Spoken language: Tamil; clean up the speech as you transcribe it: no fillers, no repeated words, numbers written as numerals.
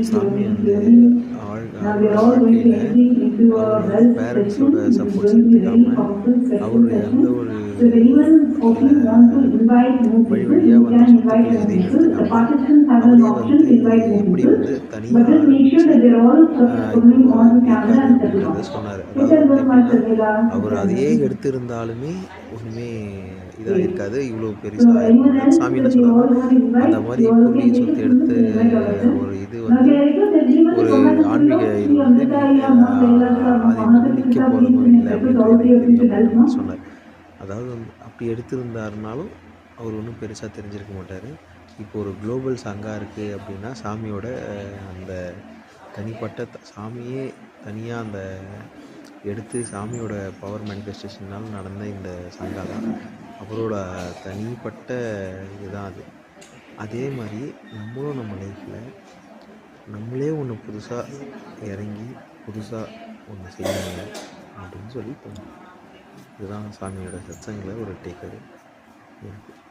சாமி வந்து அவரோட வாழ்க்கையில் அவர் வந்து பேரண்ட்ஸோட சப்போர்ட்ஸ் எடுத்துக்காமல் அவர் எந்த ஒரு வழி வழியாக வந்த சொத்துக்களை எதையும் எடுத்துக்காமல் அவரே வந்து எப்படி வந்து தனியாக ஆரம்பித்து இப்போ இருக்காரு அப்படின்றத சொன்னார். அதாவது வந்து எப்படின்னா அவர் அதையே எடுத்திருந்தாலுமே ஒன்றுமே இதாக இருக்காது, இவ்வளோ பெருசாக ஆயிருக்காது. சாமி என்ன சொல்கிறாருன்னா, அந்த மாதிரி பூர்வீக சொத்து எடுத்து ஒரு இது வந்து ஒரு ஆன்மீக இது வந்து அது வந்து நிற்க போகிறதும் இல்லை அப்படின்றது எனக்கு தெரியும் அப்படின்ற மாதிரி சொன்னார். அதாவது வந்து அப்படி எடுத்திருந்தாருனாலும் அவர் ஒன்றும் பெருசாக தெரிஞ்சிருக்க மாட்டார். இப்போ ஒரு குளோபல் சங்காக இருக்குது அப்படின்னா சாமியோட அந்த தனிப்பட்ட சாமியே தனியாக அந்த எடுத்து சாமியோட பவர் மேனிஃபெஸ்டேஷனால் நடந்த இந்த சங்கா தான் அவரோட தனிப்பட்ட இதுதான் அது. அதே மாதிரி நம்மளும் நம்ம லைஃப்பில் நம்மளே ஒன்று புதுசாக இறங்கி புதுசாக ஒன்று செய்யணும் அப்படின்னு சொல்லி தோணும். இதுதான் சாமியோட சத்சங்கில் ஒரு டேக்கரு இருக்குது.